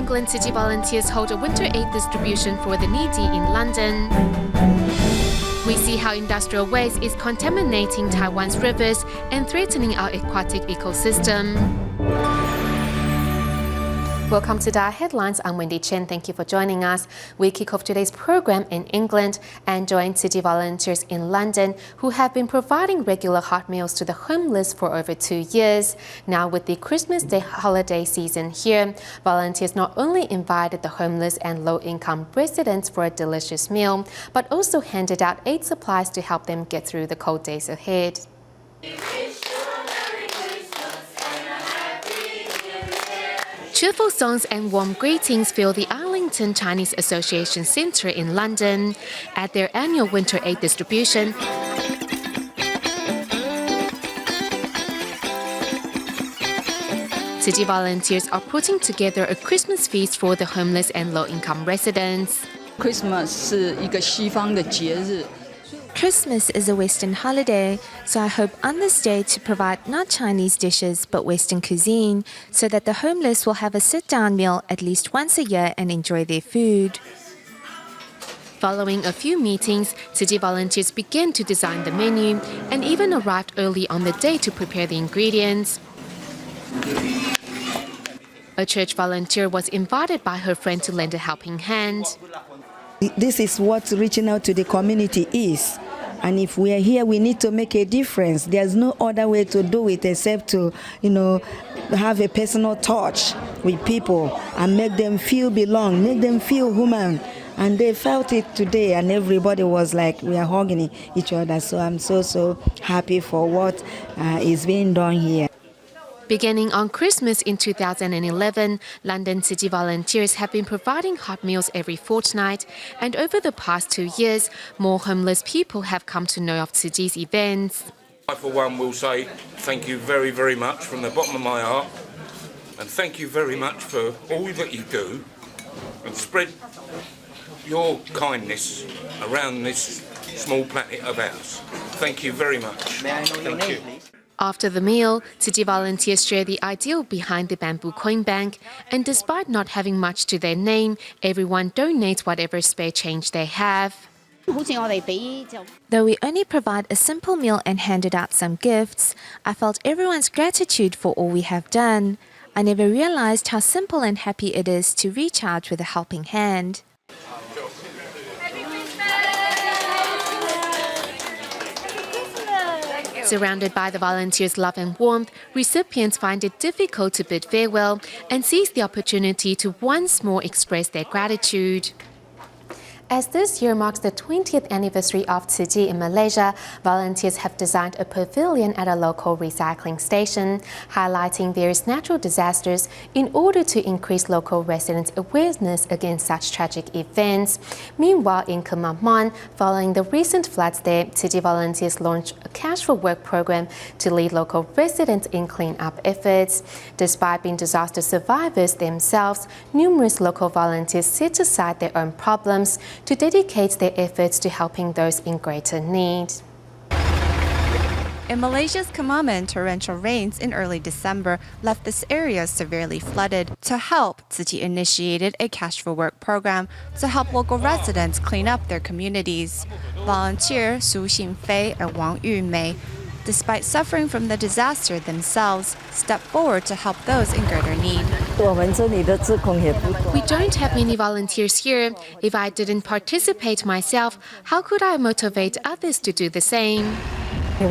England, Tzu Chi volunteers hold a winter aid distribution for the needy in London. We see how industrial waste is contaminating Taiwan's rivers and threatening our aquatic ecosystem. Welcome to DaAi Headlines. I'm Wendy Chen. Thank you for joining us. We kick off today's program in England and join Tzu Chi volunteers in London who have been providing regular hot meals to the homeless for over 2 years. Now, with the Christmas Day holiday season here, volunteers not only invited the homeless and low-income residents for a delicious meal, but also handed out aid supplies to help them get through the cold days ahead. Cheerful songs and warm greetings fill the Arlington Chinese Association Centre in London. At their annual winter aid distribution, Tzu Chi volunteers are putting together a Christmas feast for the homeless and low-income residents. Christmas 是一个西方的节日。 Christmas is a Western holiday, so I hope on this day to provide not Chinese dishes but Western cuisine so that the homeless will have a sit-down meal at least once a year and enjoy their food. Following a few meetings, Tzu Chi volunteers began to design the menu and even arrived early on the day to prepare the ingredients. A church volunteer was invited by her friend to lend a helping hand. This is what reaching out to the community is. And if we are here, we need to make a difference. There's no other way to do it except to, have a personal touch with people and make them feel belong, make them feel human. And they felt it today, and everybody was like, we are hugging each other. So I'm so happy for what is being done here. Beginning on Christmas in 2011, London Tzu Chi volunteers have been providing hot meals every fortnight, and over the past 2 years, more homeless people have come to know of Tzu Chi's events. I, for one, will say thank you very, very much from the bottom of my heart, and thank you very much for all that you do, and spread your kindness around this small planet of ours. Thank you very much. May I know your name, please? After the meal, Tzu Chi volunteers share the ideal behind the bamboo coin bank, and despite not having much to their name, everyone donates whatever spare change they have. Though we only provide a simple meal and handed out some gifts, I felt everyone's gratitude for all we have done. I never realized how simple and happy it is to reach out with a helping hand. Surrounded by the volunteers' love and warmth, recipients find it difficult to bid farewell and seize the opportunity to once more express their gratitude. As this year marks the 20th anniversary of Tzu Chi in Malaysia, volunteers have designed a pavilion at a local recycling station, highlighting various natural disasters in order to increase local residents' awareness against such tragic events. Meanwhile, in Kemamon, following the recent floods there, Tzu Chi volunteers launched a Cash for Work program to lead local residents in clean-up efforts. Despite being disaster survivors themselves, numerous local volunteers set aside their own problems to dedicate their efforts to helping those in greater need. In Malaysia's Kemamon, torrential rains in early December left this area severely flooded. To help, Tzu Chi initiated a Cash for Work program to help local residents clean up their communities. Volunteer Su Xingfei and Wang Yumei, despite suffering from the disaster themselves, stepped forward to help those in greater need. We don't have many volunteers here. If I didn't participate myself, how could I motivate others to do the same? I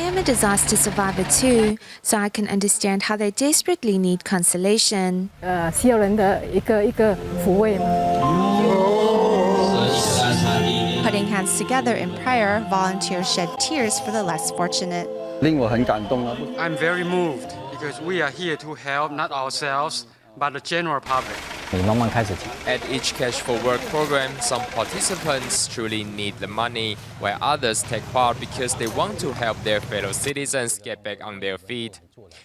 am a disaster survivor too, so I can understand how they desperately need consolation. Putting hands together in prayer, volunteers shed tears for the less fortunate. I'm very moved because we are here to help not ourselves, but the general public. At each Cash for Work program, some participants truly need the money, while others take part because they want to help their fellow citizens get back on their feet.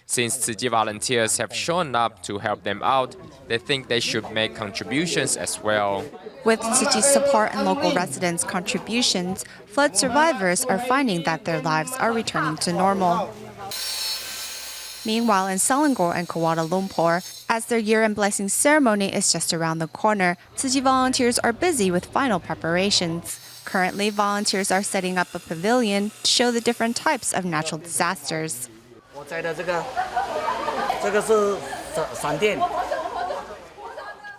Since Tzu Chi volunteers have shown up to help them out, they think they should make contributions as well. With Tzu Chi's support and local residents' contributions, flood survivors are finding that their lives are returning to normal. Meanwhile, in Selangor and Kuala Lumpur, as their year-end blessing ceremony is just around the corner, Tzu Chi volunteers are busy with final preparations. Currently, volunteers are setting up a pavilion to show the different types of natural disasters.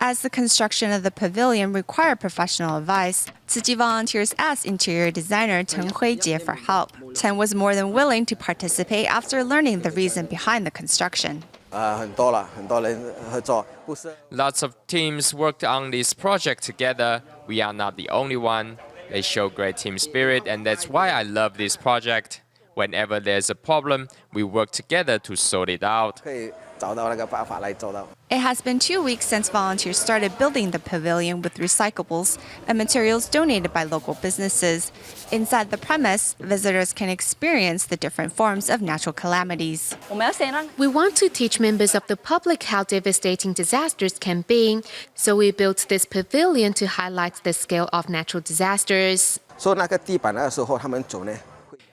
As the construction of the pavilion required professional advice, Tzu Chi volunteers asked interior designer Chen Huijie for help. Chen was more than willing to participate after learning the reason behind the construction. Lots of teams worked on this project together. We are not the only one. They show great team spirit, and that's why I love this project. Whenever there's a problem, we work together to sort it out. It has been 2 weeks since volunteers started building the pavilion with recyclables and materials donated by local businesses. Inside the premise, visitors can experience the different forms of natural calamities. We want to teach members of the public how devastating disasters can be, so we built this pavilion to highlight the scale of natural disasters.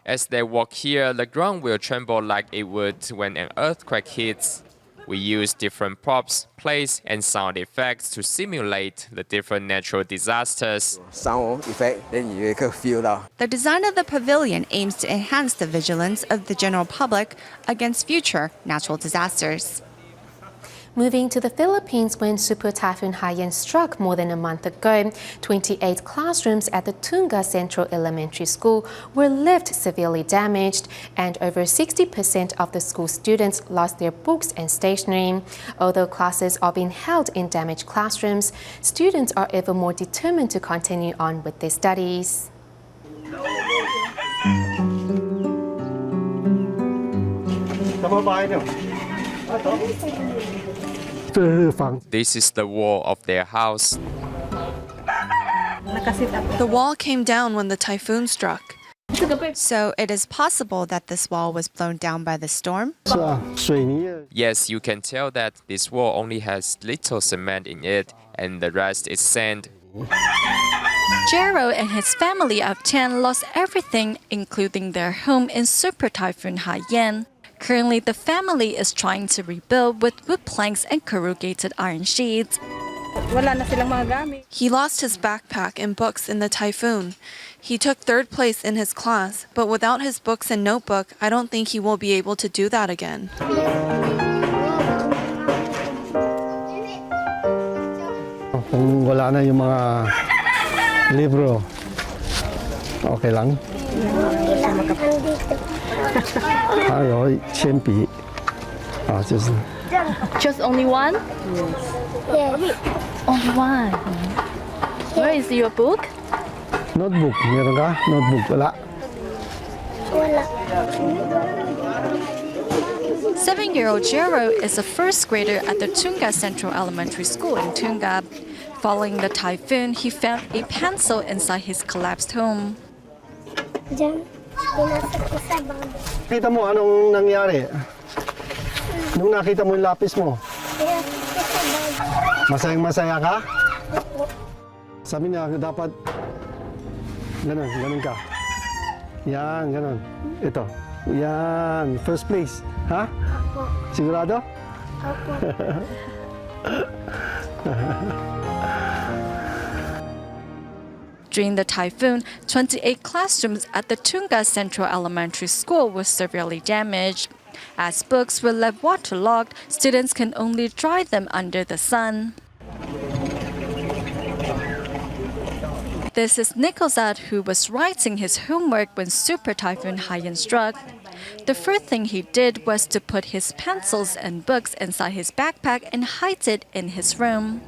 As they walk here, the ground will tremble like it would when an earthquake hits. We use different props, plays, and sound effects to simulate the different natural disasters. The design of the pavilion aims to enhance the vigilance of the general public against future natural disasters. Moving to the Philippines, when Super Typhoon Haiyan struck more than a month ago, 28 classrooms at the Tunga Central Elementary School were left severely damaged, and over 60% of the school students lost their books and stationery. Although classes are being held in damaged classrooms, students are ever more determined to continue on with their studies. This is the wall of their house. The wall came down when the typhoon struck. So it is possible that this wall was blown down by the storm? Yes, you can tell that this wall only has little cement in it, and the rest is sand. Jero and his family of 10 lost everything, including their home in Super Typhoon Haiyan. Currently, the family is trying to rebuild with wood planks and corrugated iron sheets. He lost his backpack and books in the typhoon. He took third place in his class, but without his books and notebook, I don't think he will be able to do that again. Kung wala na yung mga libro, okay lang. Just only one? Yes. Only one. Where is your book? Notebook, meron ka? Notebook, wala. Wala. 7-year-old Jero is a first grader at the Tunga Central Elementary School in Tunga. Following the typhoon, he found a pencil inside his collapsed home. Kita mo anong nangyari? Nung nakita mo yung lapis mo? Masayang-masaya ka? Sabi niya, dapat ganun ka. Yan, ganun. Ito. Yan, first place. Ha? Sigurado? During the typhoon, 28 classrooms at the Tunga Central Elementary School were severely damaged. As books were left waterlogged, students can only dry them under the sun. This is Nicolzad, who was writing his homework when Super Typhoon Haiyan struck. The first thing he did was to put his pencils and books inside his backpack and hide it in his room.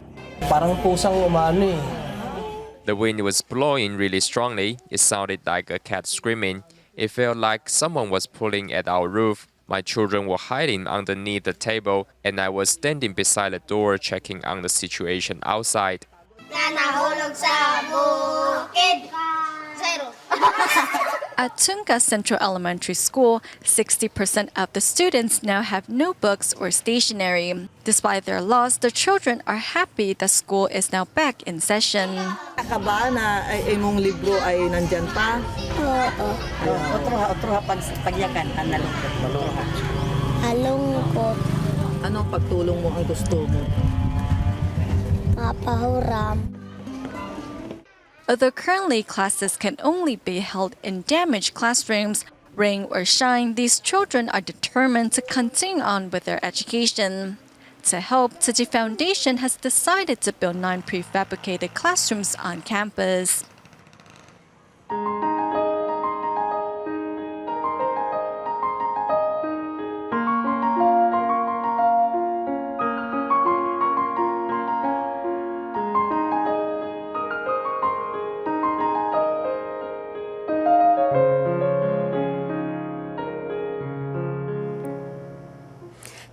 The wind was blowing really strongly. It sounded like a cat screaming. It felt like someone was pulling at our roof. My children were hiding underneath the table, and I was standing beside the door checking on the situation outside. At Tunga Central Elementary School, 60% of the students now have notebooks or stationery. Despite their loss, the children are happy that school is now back in session. Nakakabahan na imong libro ay nandyan pa? Oo. Otro pagyakan, Malungkot. Anong pagtulong mo ang gusto mo? Mapahuram. Although currently classes can only be held in damaged classrooms, rain or shine, these children are determined to continue on with their education. To help, Tzu Chi Foundation has decided to build 9 prefabricated classrooms on campus.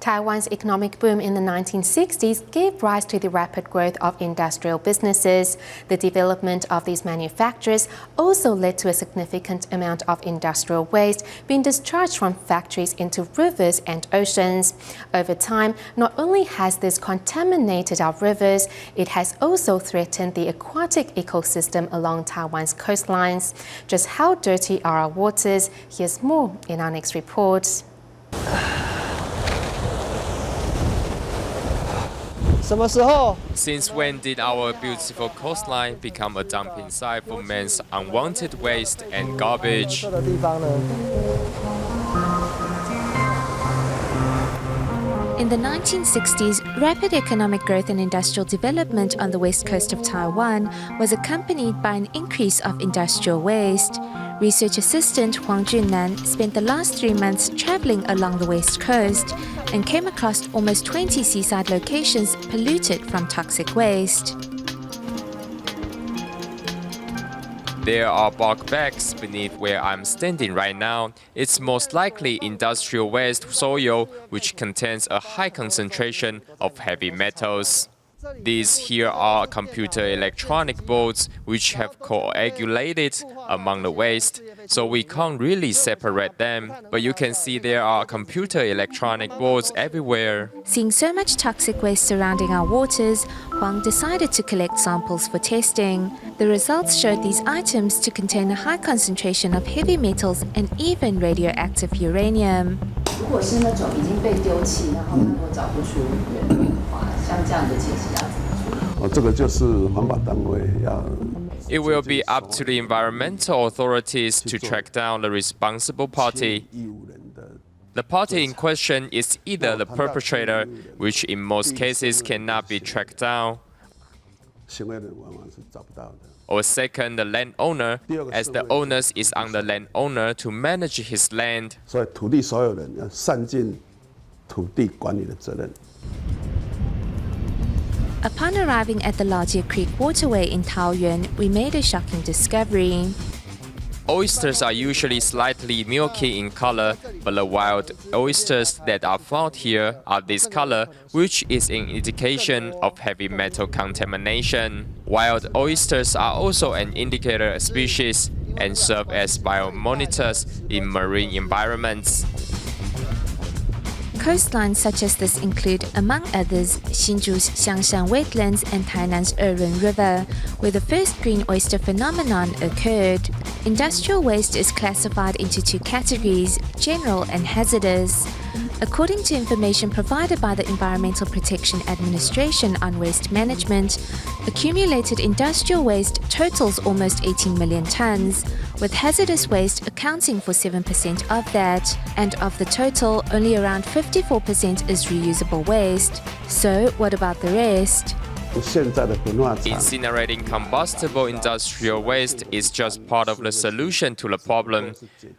Taiwan's economic boom in the 1960s gave rise to the rapid growth of industrial businesses. The development of these manufacturers also led to a significant amount of industrial waste being discharged from factories into rivers and oceans. Over time, not only has this contaminated our rivers, it has also threatened the aquatic ecosystem along Taiwan's coastlines. Just how dirty are our waters? Here's more in our next report. Since when did our beautiful coastline become a dumping site for man's unwanted waste and garbage? In the 1960s, rapid economic growth and industrial development on the west coast of Taiwan was accompanied by an increase of industrial waste. Research assistant Huang Junnan spent the last 3 months traveling along the west coast and came across almost 20 seaside locations polluted from toxic waste. There are bulk bags beneath where I'm standing right now. It's most likely industrial waste soil, which contains a high concentration of heavy metals. These here are computer electronic boards which have coagulated among the waste, so we can't really separate them. But you can see there are computer electronic boards everywhere. Seeing so much toxic waste surrounding our waters, Huang decided to collect samples for testing. The results showed these items to contain a high concentration of heavy metals and even radioactive uranium. 如果是那种已经被丢弃，然后很多找不出原因的话，像这样的情形要怎么处理？这个就是环保单位要。It will be up to the environmental authorities to track down the responsible party. The party in question is either the perpetrator, which in most cases cannot be tracked down, or second, the landowner, as the onus is on the landowner to manage his land. 所以土地所有人要善尽土地管理的责任。 Upon arriving at the Lajie Creek waterway in Taoyuan, we made a shocking discovery. Oysters are usually slightly milky in color, but the wild oysters that are found here are this color, which is an indication of heavy metal contamination. Wild oysters are also an indicator species and serve as biomonitors in marine environments. Coastlines such as this include, among others, Hsinchu's Xiangshan wetlands and Tainan's Erun River, where the first green oyster phenomenon occurred. Industrial waste is classified into 2 categories, general and hazardous. According to information provided by the Environmental Protection Administration on waste management, accumulated industrial waste totals almost 18 million tons, with hazardous waste accounting for 7% of that, and of the total, only around 54% is reusable waste. So, what about the rest? Incinerating combustible industrial waste is just part of the solution to the problem.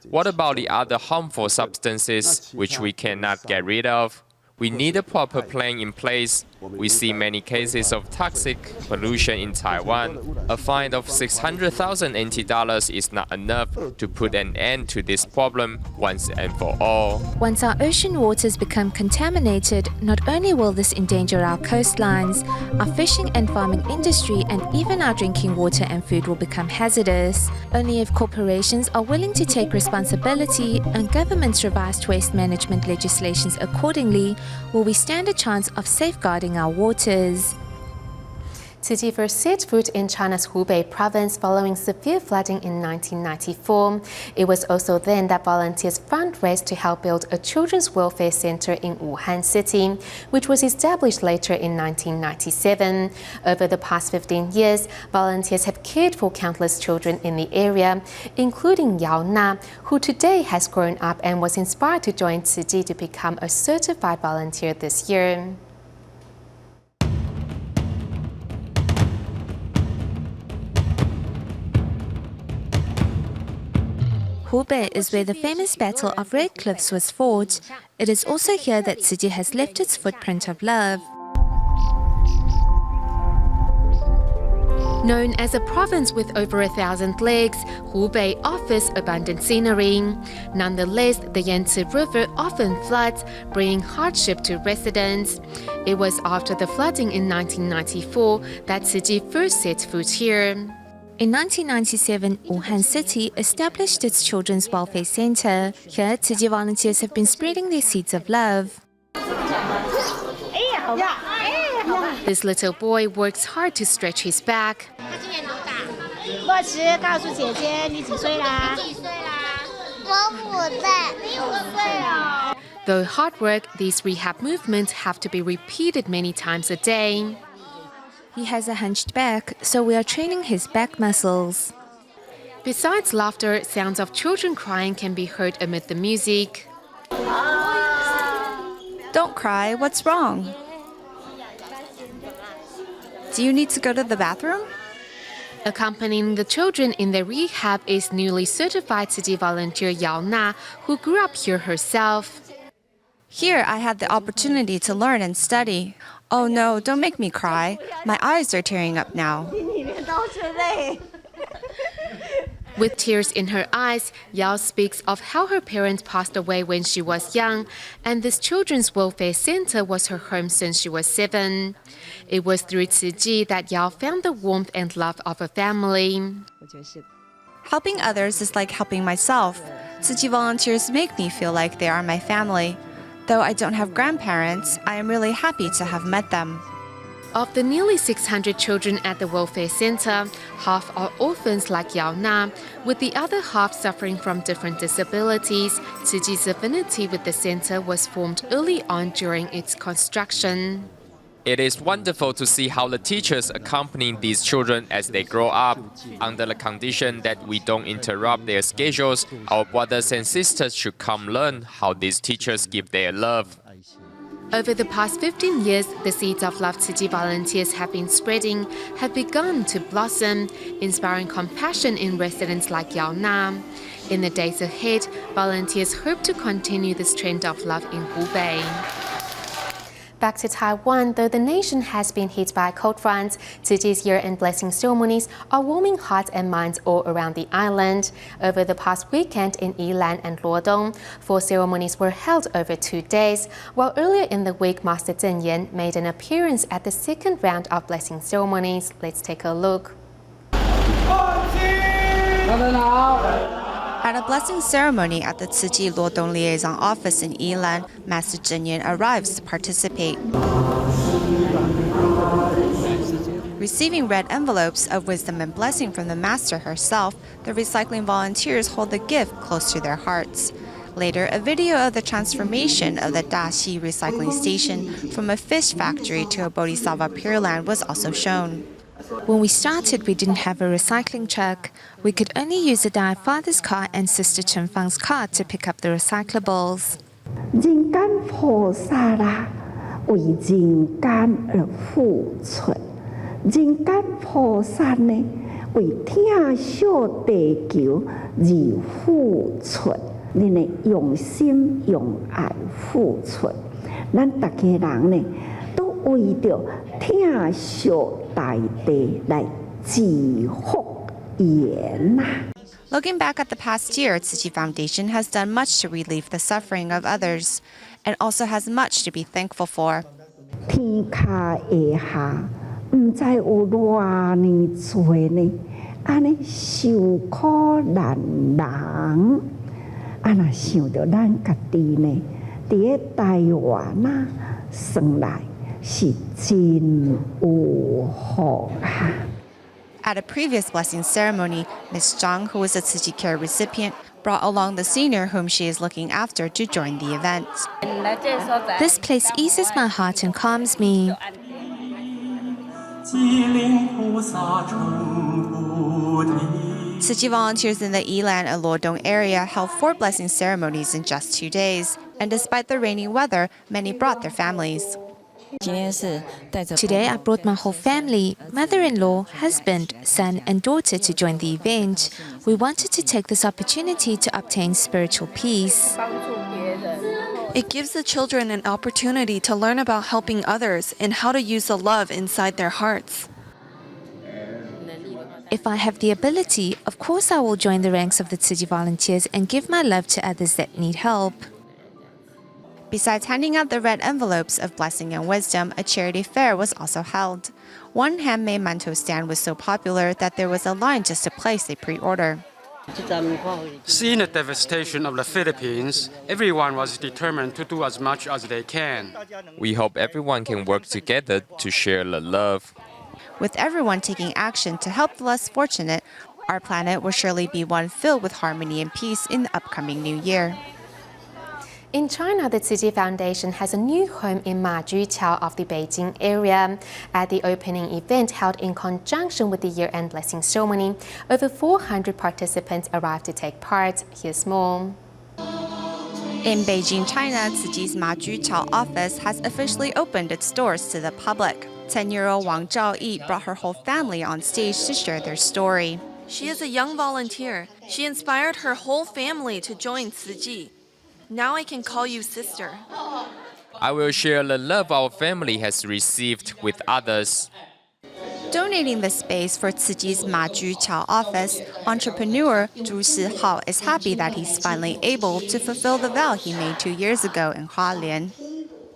What about the other harmful substances which we cannot get rid of? We need a proper plan in place. We see many cases of toxic pollution in Taiwan. A fine of 600,000 NT dollars is not enough to put an end to this problem once and for all. Once our ocean waters become contaminated, not only will this endanger our coastlines, our fishing and farming industry and even our drinking water and food will become hazardous. Only if corporations are willing to take responsibility and governments revise waste management legislations accordingly, will we stand a chance of safeguarding our waters. Tzu Chi first set foot in China's Hubei Province following severe flooding in 1994. It was also then that volunteers fundraised to help build a children's welfare center in Wuhan City, which was established later in 1997. Over the past 15 years, volunteers have cared for countless children in the area, including Yao Na, who today has grown up and was inspired to join Tzu Chi to become a certified volunteer this year. Hubei is where the famous Battle of Red Cliffs was fought. It is also here that Tzu Chi has left its footprint of love. Known as a province with over 1,000 lakes, Hubei offers abundant scenery. Nonetheless, the Yangtze River often floods, bringing hardship to residents. It was after the flooding in 1994 that Tzu Chi first set foot here. In 1997, Wuhan City established its Children's Welfare Center. Here, Tzu Chi volunteers have been spreading their seeds of love. This little boy works hard to stretch his back. Though hard work, these rehab movements have to be repeated many times a day. He has a hunched back, so we are training his back muscles. Besides laughter, sounds of children crying can be heard amid the music. Don't cry, what's wrong? Do you need to go to the bathroom? Accompanying the children in their rehab is newly certified Tzu Chi volunteer Yao Na, who grew up here herself. Here, I had the opportunity to learn and study. Oh no, don't make me cry. My eyes are tearing up now. With tears in her eyes, Yao speaks of how her parents passed away when she was young, and this children's welfare center was her home since she was 7. It was through Tzu Chi that Yao found the warmth and love of a family. Helping others is like helping myself. Tzu Chi volunteers make me feel like they are my family. Though I don't have grandparents, I am really happy to have met them. Of the nearly 600 children at the welfare center, half are orphans like Yao Na, with the other half suffering from different disabilities. Tzu Chi's affinity with the center was formed early on during its construction. It is wonderful to see how the teachers accompany these children as they grow up. Under the condition that we don't interrupt their schedules, our brothers and sisters should come learn how these teachers give their love. Over the past 15 years, the seeds of love Tzu Chi volunteers have been spreading have begun to blossom, inspiring compassion in residents like Yao Na. In the days ahead, volunteers hope to continue this trend of love in Hubei. Back to Taiwan, though the nation has been hit by cold fronts, Tzu Chi's year-end blessing ceremonies are warming hearts and minds all around the island. Over the past weekend in Yilan and Luodong, 4 ceremonies were held over 2 days, while earlier in the week, Master Zheng Yan made an appearance at the second round of blessing ceremonies. Let's take a look. At a blessing ceremony at the Tzu Chi Luodong Liaison Office in Yilan, Master Zheng Yan arrives to participate. Receiving red envelopes of wisdom and blessing from the Master herself, the recycling volunteers hold the gift close to their hearts. Later, a video of the transformation of the DaAi recycling station from a fish factory to a Bodhisattva Pure Land was also shown. When we started, we didn't have a recycling truck. We could only use the DaAi father's car and Sister Chen Fang's car to pick up the recyclables. 人间菩萨啦，为人间而付出。人间菩萨呢，为疼惜地球而付出。你呢，用心用爱付出。咱大家人呢，都为着疼惜大地来祈福言呐。Looking back at the past year, Tzu Chi Foundation has done much to relieve the suffering of others, and also has much to be thankful for. 天下下，唔知有偌呢多呢，安尼受苦难人，若想到咱家己呢，伫咧台湾呐，算来是真有福啊。 At a previous blessing ceremony, Ms. Zhang, who was a Tzu Chi care recipient, brought along the senior whom she is looking after to join the event. This place eases my heart and calms me. Tzu Chi volunteers in the Yilan and Luodong area held 4 blessing ceremonies in just 2 days, and despite the rainy weather, many brought their families. Today I brought my whole family, mother-in-law, husband, son and daughter to join the event. We wanted to take this opportunity to obtain spiritual peace. It gives the children an opportunity to learn about helping others and how to use the love inside their hearts. If I have the ability, of course I will join the ranks of the Tzu Chi volunteers and give my love to others that need help. Besides handing out the red envelopes of blessing and wisdom, a charity fair was also held. One handmade mantou stand was so popular that there was a line just to place a pre-order. Seeing the devastation of the Philippines, everyone was determined to do as much as they can. We hope everyone can work together to share the love. With everyone taking action to help the less fortunate, our planet will surely be one filled with harmony and peace in the upcoming new year. In China, the Tzu Chi Foundation has a new home in Majuqiao of the Beijing area. At the opening event held in conjunction with the year-end blessing ceremony, over 400 participants arrived to take part. Here's more. In Beijing, China, Tzu Chi's Majuqiao office has officially opened its doors to the public. 10-year-old Wang Zhaoyi brought her whole family on stage to share their story. She is a young volunteer. She inspired her whole family to join Tzu Chi. Now I can call you sister. I will share the love our family has received with others. Donating the space for Tzu Chi's Majuqiao office, entrepreneur Zhu Hao is happy that he's finally able to fulfill the vow he made 2 years ago in Hualien.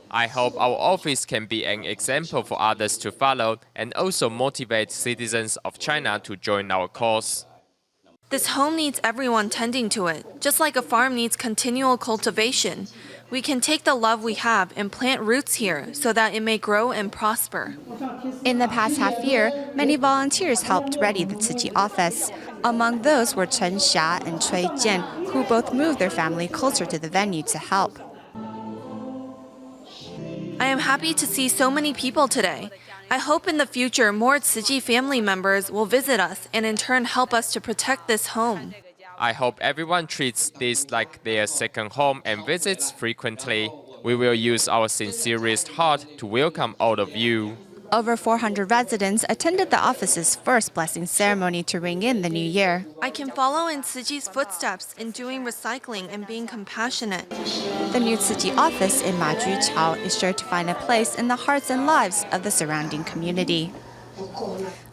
I hope our office can be an example for others to follow and also motivate citizens of China to join our cause. This home needs everyone tending to it, just like a farm needs continual cultivation. We can take the love we have and plant roots here so that it may grow and prosper. In the past half year, many volunteers helped ready the Tzu Chi office. Among those were Chen Xia and Cui Jian, who both moved their family closer to the venue to help. I am happy to see so many people today. I hope in the future more Tzu Chi family members will visit us and in turn help us to protect this home. I hope everyone treats this like their second home and visits frequently. We will use our sincerest heart to welcome all of you. Over 400 residents attended the office's first blessing ceremony to ring in the new year. I can follow in Tzu Chi's footsteps in doing recycling and being compassionate. The new Tzu Chi office in Majuqiao is sure to find a place in the hearts and lives of the surrounding community.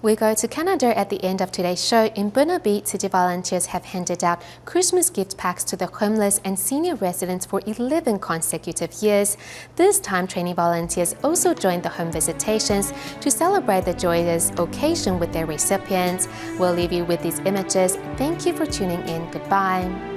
We go to Canada at the end of today's show. In Burnaby, Tzu Chi volunteers have handed out Christmas gift packs to the homeless and senior residents for 11 consecutive years. This time, training volunteers also joined the home visitations to celebrate the joyous occasion with their recipients. We'll leave you with these images. Thank you for tuning in. Goodbye.